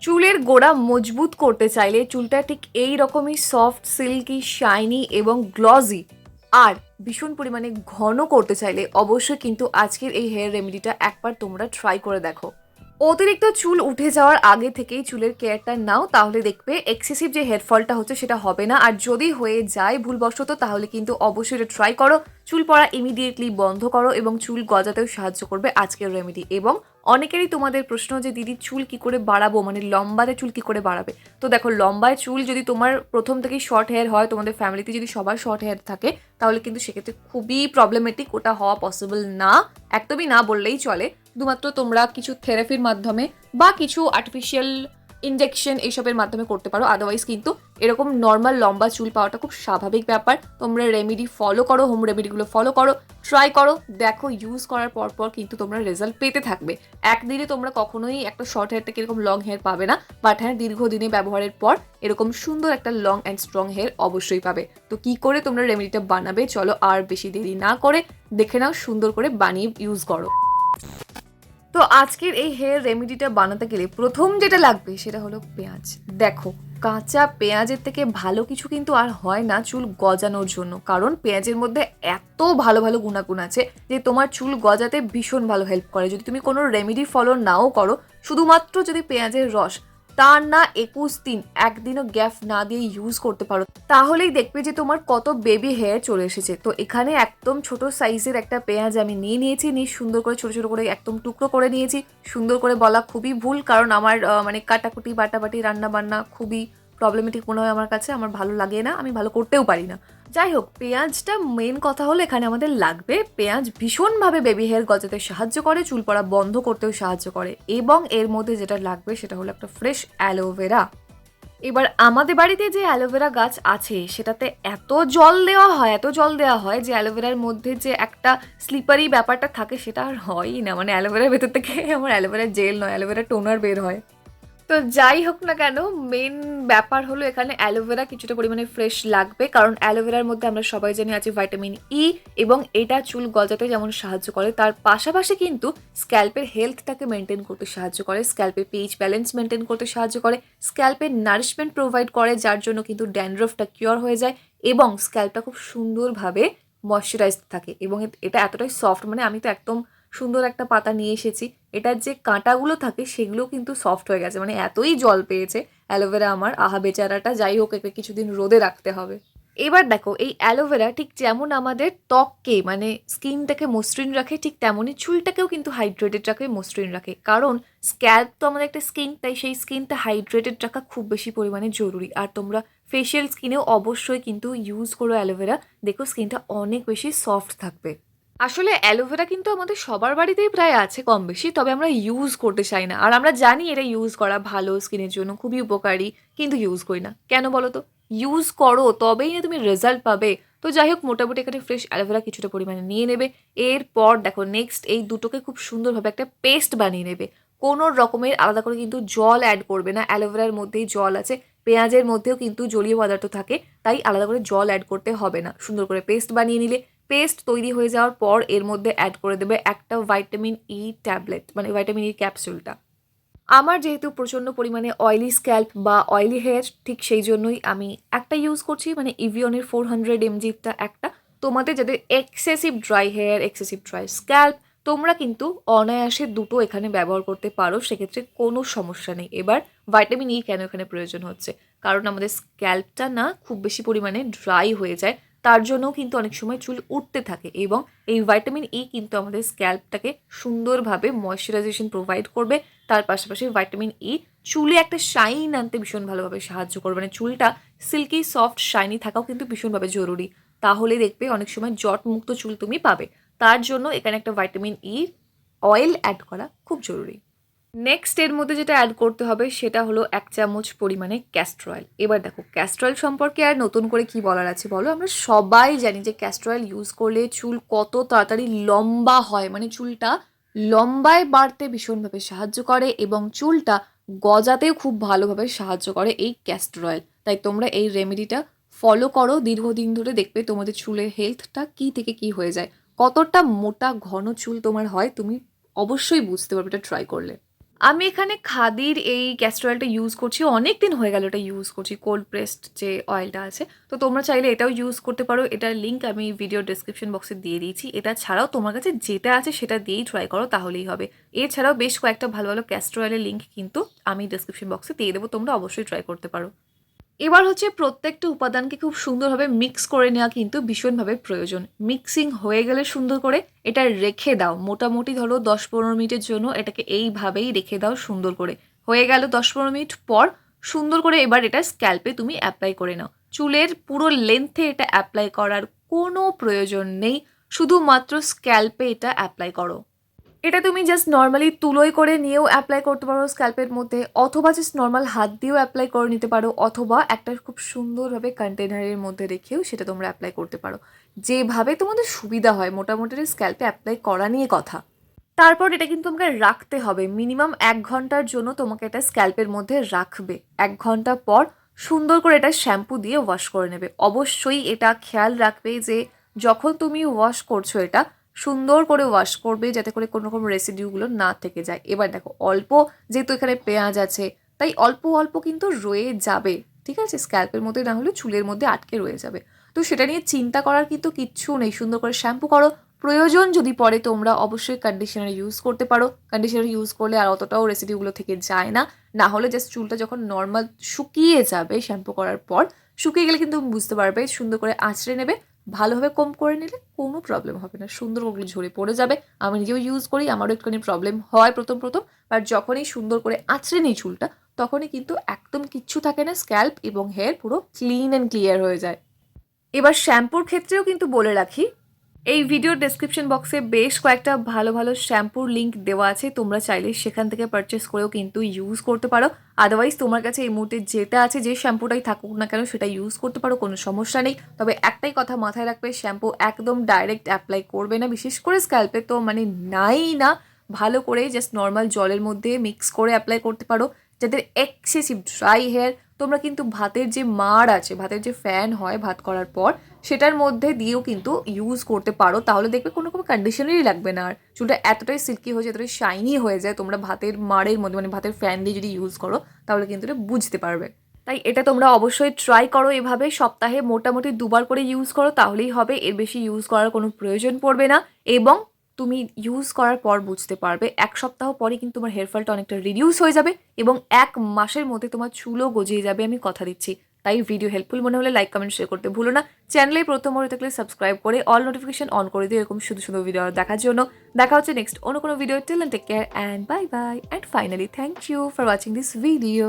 চুলের গোড়া মজবুত করতে চাইলে চুলটা ঠিক এই রকমই সফট, সিল্কি, শাইনি এবং গ্লজি আর ভীষণ পরিমাণে ঘন করতে চাইলে অবশ্যই কিন্তু আজকের এই হেয়ার রেমেডিটা একবার তোমরা ট্রাই করে দেখো। অতিরিক্ত চুল উঠে যাওয়ার আগে থেকেই চুলের কেয়ারটা নাও, তাহলে দেখবে এক্সেসিভ যে হেয়ার ফলটা হচ্ছে সেটা হবে না। আর যদি হয়ে যায় ভুলবশত, তাহলে কিন্তু অবশ্যই এটা ট্রাই করো। চুল পড়া ইমিডিয়েটলি বন্ধ করো এবং চুল গজাতেও সাহায্য করবে আজকের রেমেডি। এবং অনেকেরই তোমাদের প্রশ্ন যে দিদি চুল কি করে বাড়াবো, মানে লম্বাতে চুল কি করে বাড়াবে। তো দেখো, লম্বায় চুল যদি তোমার প্রথম থেকেই শর্ট হেয়ার হয়, তোমাদের ফ্যামিলিতে যদি সবার শর্ট হেয়ার থাকে, তাহলে কিন্তু সেক্ষেত্রে খুবই প্রবলেমেটিক, ওটা হওয়া পসিবল না, একদমই না বললেই চলে। শুধুমাত্র তোমরা কিছু থেরাপির মাধ্যমে বা কিছু আর্টিফিশিয়াল ইনজেকশন এইসবের মাধ্যমে করতে পারো। আদারওয়াইজ কিন্তু এরকম নর্মাল লম্বা চুল পাওয়াটা খুব স্বাভাবিক ব্যাপার। তোমরা রেমেডি ফলো করো, হোম রেমেডিগুলো ফলো করো, ট্রাই করো, দেখো ইউজ করার পর কিন্তু তোমরা রেজাল্ট পেতে থাকবে। একদিনে তোমরা কখনোই একটা শর্ট হেয়ার থেকে এরকম লং হেয়ার পাবে না, বাট হ্যাঁ, দীর্ঘদিনে ব্যবহারের পর এরকম সুন্দর একটা লং অ্যান্ড স্ট্রং হেয়ার অবশ্যই পাবে। তো কি করে তোমরা রেমেডিটা বানাবে, চলো আর বেশি দেরি না করে দেখে নাও, সুন্দর করে বানিয়ে ইউজ করো। তো আজকের এই হেয়ার রেমেডিটা বানাতে গেলে প্রথম যেটা লাগবে সেটা হলো পেঁয়াজ। দেখো, কাঁচা পেঁয়াজের থেকে ভালো কিছু কিন্তু আর হয় না চুল গজানোর জন্য, কারণ পেঁয়াজের মধ্যে এত ভালো ভালো গুণাগুণ আছে যে তোমার চুল গজাতে ভীষণ ভালো হেল্প করে। যদি তুমি কোনো রেমেডি ফলো নাও করো, শুধুমাত্র যদি পেঁয়াজের রস তার না 21 দিন একদিনও গ্যাপ না দিয়ে ইউজ করতে পারো, তাহলেই দেখবে যে তোমার কত বেবি হেয়ার চলে এসেছে। তো এখানে একদম ছোট সাইজের একটা পেঁয়াজ আমি নিয়েছি, নিয়ে সুন্দর করে ছোট ছোট করে একদম টুকরো করে নিয়েছি। সুন্দর করে বলা খুবই ভুল, কারণ আমার মানে কাটাকুটি বাটাবাটি রান্না বান্না খুবই প্রবলেমেটিক মনে হয় আমার কাছে, আমার ভালো লাগে না, আমি ভালো করতেও পারি না। যাই হোক, পেঁয়াজটা মেন কথা হলো এখানে আমাদের লাগবে। পেঁয়াজ ভীষণভাবে বেবি হেয়ার গজাতে সাহায্য করে, চুল পড়া বন্ধ করতেও সাহায্য করে। এবং এর মধ্যে যেটা লাগবে সেটা হলো একটা ফ্রেশ অ্যালোভেরা। এবার আমাদের বাড়িতে যে অ্যালোভেরা গাছ আছে সেটাতে এত জল দেওয়া হয়, এত জল দেওয়া হয় যে অ্যালোভেরার মধ্যে যে একটা স্লিপারি ব্যাপারটা থাকে সেটা আর হয়ই না। মানে অ্যালোভেরার ভেতর থেকে আমার অ্যালোভেরা জেল নয়, অ্যালোভেরা টোনার বের হয়। তো যাই হোক না কেন, মেন ব্যাপার হলো এখানে অ্যালোভেরা কিছুটা পরিমাণে ফ্রেশ লাগবে, কারণ অ্যালোভেরার মধ্যে আমরা সবাই জানি আছে ভিটামিন ই, এবং এটা চুল গজাতে যেমন সাহায্য করে, তার পাশাপাশি কিন্তু স্ক্যাল্পের হেলথটাকে মেনটেন করতে সাহায্য করে, স্ক্যাল্পের পিএইচ ব্যালেন্স মেনটেন করতে সাহায্য করে, স্ক্যাল্পের নারিশমেন্ট প্রোভাইড করে, যার জন্য কিন্তু ড্যান্ড্রফটা কিওর হয়ে যায় এবং স্ক্যাল্পটা খুব সুন্দরভাবে ময়শ্চারাইজড থাকে। এবং এটা এতটাই সফট, মানে আমি তো একদম সুন্দর একটা পাতা নিয়ে এসেছি, এটার যে কাঁটাগুলো থাকে সেগুলো কিন্তু সফট হয়ে গেছে, মানে এতই জল পেয়েছে অ্যালোভেরা আমার, আহা বেচারাটা। যাই হোক, একে কিছুদিন রোদে রাখতে হবে। এবার দেখো, এই অ্যালোভেরা ঠিক যেমন আমাদের ত্বককে মানে স্কিনটাকে মসৃণ রাখে, ঠিক তেমনই চুলটাকেও কিন্তু হাইড্রেটেড রাখে, মসৃণ রাখে। কারণ স্ক্যাল্প তো আমাদের একটা স্কিন, তাই সেই স্কিনটা হাইড্রেটেড রাখা খুব বেশি পরিমাণে জরুরি। আর তোমরা ফেশিয়াল স্কিনেও অবশ্যই কিন্তু ইউজ করো অ্যালোভেরা, দেখো স্কিনটা অনেক বেশি সফট থাকবে। আসলে অ্যালোভেরা কিন্তু আমাদের সবার বাড়িতেই প্রায় আছে কম বেশি, তবে আমরা ইউজ করতে চাই না। আর আমরা জানি এটা ইউজ করা ভালো, স্কিনের জন্য খুবই উপকারী, কিন্তু ইউজ করি না কেন বলো তো? ইউজ করো তবেই না তুমি রেজাল্ট পাবে। তো যাই হোক, মোটামুটি এখানে ফ্রেশ অ্যালোভেরা কিছুটা পরিমাণে নিয়ে নেবে। এরপর দেখো, নেক্সট এই দুটোকে খুব সুন্দরভাবে একটা পেস্ট বানিয়ে নেবে। কোনো রকমের আলাদা করে কিন্তু জল অ্যাড করবে না, অ্যালোভেরার মধ্যেই জল আছে, পেঁয়াজের মধ্যেও কিন্তু জলীয় পদার্থ থাকে, তাই আলাদা করে জল অ্যাড করতে হবে না। সুন্দর করে পেস্ট বানিয়ে নিলে, পেস্ট তৈরি হয়ে যাওয়ার পর এর মধ্যে অ্যাড করে দেবে একটা ভিটামিন ই ট্যাবলেট, মানে ভিটামিন ই ক্যাপসুলটা। আমার যেহেতু প্রচণ্ড পরিমাণে অয়েলি স্ক্যাল্প বা অয়েলি হেয়ার, ঠিক সেই জন্যই আমি একটা ইউজ করছি, মানে ইভিয়নের 400 mgটা একটা। তোমাদের যাদের excessive dry hair, excessive dry scalp, তোমরা কিন্তু অনায়াসে দুটো এখানে ব্যবহার করতে পারো, সেক্ষেত্রে কোনো সমস্যা নেই। এবার ভিটামিন ই কেন এখানে প্রয়োজন হচ্ছে, কারণ আমাদের স্ক্যাল্পটা না খুব বেশি পরিমাণে ড্রাই হয়ে যায়, তার জন্যও কিন্তু অনেক সময় চুল উঠতে থাকে, এবং এই ভিটামিন ই কিন্তু আমাদের স্ক্যাল্পটাকে সুন্দরভাবে ময়শ্চারাইজেশন প্রোভাইড করবে। তার পাশাপাশি ভিটামিন ই চুলে একটা শাইন আনতে ভীষণ ভালোভাবে সাহায্য করবে, মানে চুলটা সিল্কি সফট শাইনি থাকাও কিন্তু ভীষণভাবে জরুরি। তাহলে দেখবে অনেক সময় জট মুক্ত চুল তুমি পাবে। তার জন্য এখানে একটা ভিটামিন ই অয়েল অ্যাড করা খুব জরুরি। নেক্সট এর মধ্যে যেটা অ্যাড করতে হবে সেটা হলো 1 চামচ পরিমাণে ক্যাস্টর অয়েল। এবার দেখো, ক্যাস্টর অয়েল সম্পর্কে আর নতুন করে কি বলার আছে বলো? আমরা সবাই জানি যে ক্যাস্টর অয়েল ইউজ করলে চুল কত তাড়াতাড়ি লম্বা হয়, মানে চুলটা লম্বায় বাড়তে ভীষণভাবে সাহায্য করে এবং চুলটা গজাতেও খুব ভালোভাবে সাহায্য করে এই ক্যাস্টর অয়েল। তাই তোমরা এই রেমেডিটা ফলো করো দীর্ঘদিন ধরে, দেখবে তোমাদের চুলের হেলথটা কী থেকে কী হয়ে যায়, কতটা মোটা ঘন চুল তোমার হয় তুমি অবশ্যই বুঝতে পারবে এটা ট্রাই করলে। আমি এখানে খাদির এই ক্যাস্টর অয়েলটা ইউজ করছি, অনেক দিন হয়ে গেল এটা ইউজ করছি, কোল্ড প্রেসড যে অয়েলটা আছে। তো তোমরা চাইলে এটাও ইউজ করতে পারো, এটার লিঙ্ক আমি ভিডিও ডেসক্রিপশন বক্সে দিয়ে দিয়েছি। এটা ছাড়াও তোমার কাছে যেটা আছে সেটা দিয়েই ট্রাই করো, তাহলেই হবে। এছাড়াও বেশ কয়েকটা ভালো ভালো ক্যাস্টর অয়েলের লিঙ্ক কিন্তু আমি ডেসক্রিপশন বক্সে দিয়ে দেবো, তোমরা অবশ্যই ট্রাই করতে পারো। এবার হচ্ছে প্রত্যেকটা উপাদানকে খুব সুন্দরভাবে মিক্স করে নেওয়া কিন্তু ভীষণভাবে প্রয়োজন। মিক্সিং হয়ে গেলে সুন্দর করে এটা রেখে দাও, মোটামুটি ধরো 10-15 মিনিটের জন্য এটাকে এইভাবেই রেখে দাও সুন্দর করে। হয়ে গেল 10-15 মিনিট পর সুন্দর করে এবার এটা স্ক্যাল্পে তুমি অ্যাপ্লাই করে নাও। চুলের পুরো লেন্থে এটা অ্যাপ্লাই করার কোনো প্রয়োজন নেই, শুধুমাত্র স্ক্যাল্পে এটা অ্যাপ্লাই করো। এটা তুমি জাস্ট নর্মালি তুলোই করে নিয়েও অ্যাপ্লাই করতে পারো স্ক্যাল্পের মধ্যে, অথবা জাস্ট নর্মাল হাত দিয়েও অ্যাপ্লাই করে নিতে পারো, অথবা একটা খুব সুন্দরভাবে কন্টেনারের মধ্যে রেখেও সেটা তোমরা অ্যাপ্লাই করতে পারো, যেভাবে তোমাদের সুবিধা হয়। মোটামুটি স্ক্যাল্পে অ্যাপ্লাই করা নিয়ে কথা। তারপর এটা কিন্তু তোমাকে রাখতে হবে মিনিমাম 1 ঘন্টার জন্য, তোমাকে এটা স্ক্যাল্পের মধ্যে রাখবে। 1 ঘন্টা পর সুন্দর করে এটা শ্যাম্পু দিয়ে ওয়াশ করে নেবে। অবশ্যই এটা খেয়াল রাখবে যে যখন তুমি ওয়াশ করছো এটা সুন্দর করে ওয়াশ করবে, যাতে করে কোনো রকম রেসিডিউগুলো না থেকে যায়। এবার দেখো অল্প, যেহেতু এখানে পেঁয়াজ আছে তাই অল্প অল্প কিন্তু রয়ে যাবে, ঠিক আছে? স্ক্যাল্পের মধ্যে না হলে চুলের মধ্যে আটকে রয়ে যাবে। তো সেটা নিয়ে চিন্তা করার কিন্তু কিচ্ছু নেই, সুন্দর করে শ্যাম্পু করো। প্রয়োজন যদি পড়ে তোমরা অবশ্যই কন্ডিশনার ইউজ করতে পারো, কন্ডিশনার ইউজ করলে আর অতটাও রেসিডিউগুলো থেকে যায় না। না হলে জাস্ট চুলটা যখন নর্মাল শুকিয়ে যাবে শ্যাম্পু করার পর, শুকিয়ে গেলে কিন্তু বুঝতে পারবে, সুন্দর করে আঁচড়ে নেবে, ভালোভাবে কম করে নিলে কোনো প্রবলেম হবে না, সুন্দর ওগুলো ঝরে পড়ে যাবে। আমি নিজেও ইউজ করি, আমারও একটুখানি প্রবলেম হয় প্রথম প্রথম, বাট যখনই সুন্দর করে আঁচড়ে নিই চুলটা তখনই কিন্তু একদম কিচ্ছু থাকে না, স্ক্যাল্প এবং হেয়ার পুরো ক্লিন অ্যান্ড ক্লিয়ার হয়ে যায়। এবার শ্যাম্পুর ক্ষেত্রেও কিন্তু বলে রাখি, এই ভিডিও ডেসক্রিপশন বক্সে বেশ কয়েকটা ভালো ভালো শ্যাম্পুর লিঙ্ক দেওয়া আছে, তোমরা চাইলে সেখান থেকে পারচেস করেও কিন্তু ইউজ করতে পারো। আদারওয়াইজ তোমার কাছে এই মুহূর্তে যেটা আছে, যে শ্যাম্পুটাই থাকুক না কেন সেটা ইউজ করতে পারো, কোনো সমস্যা নেই। তবে একটাই কথা মাথায় রাখবে, শ্যাম্পু একদম ডাইরেক্ট অ্যাপ্লাই করবে না, বিশেষ করে স্ক্যাল্পে তো মানে নাই না। ভালো করে জাস্ট নর্মাল জলের মধ্যে মিক্স করে অ্যাপ্লাই করতে পারো। যাদের এক্সেসিভ ড্রাই হেয়ার, তোমরা কিন্তু ভাতের যে মাড় আছে, ভাতের যে ফ্যান হয় ভাত করার পর, সেটার মধ্যে দিয়েও কিন্তু ইউজ করতে পারো, তাহলে দেখবে কোনো কোনো কন্ডিশনারই লাগবে না, আর চুলটা এতটাই সিল্কি হয়ে যায়, এতটাই শাইনি হয়ে যায়। তোমরা ভাতের মাড়ের মধ্যে মানে ভাতের ফ্যান দিয়ে যদি ইউজ করো তাহলে কিন্তু এটা বুঝতে পারবে। তাই এটা তোমরা অবশ্যই ট্রাই করো, এভাবে সপ্তাহে মোটামুটি 2বার করে ইউজ করো, তাহলেই হবে। এর বেশি ইউজ করার কোনো প্রয়োজন পড়বে না, এবং তুমি ইউজ করার পর বুঝতে পারবে 1 সপ্তাহ পরে কিন্তু তোমার হেয়ার ফলটা অনেকটা রিডিউস হয়ে যাবে, এবং 1 মাসের মধ্যে তোমার চুলও গজিয়ে যাবে, আমি কথা দিচ্ছি। তাই ভিডিও হেল্পফুল মনে হলে লাইক কমেন্ট শেয়ার করতে ভুলো না। চ্যানেলে প্রথম হয়ে থাকলে সাবস্ক্রাইব করে অল নোটিফিকেশন অন করে দিও এরকম সুন্দর সুন্দর ভিডিও দেখার জন্য। দেখা হচ্ছে নেক্সট অন্য কোনো video. Till then take care and bye bye, and finally thank you for watching this video.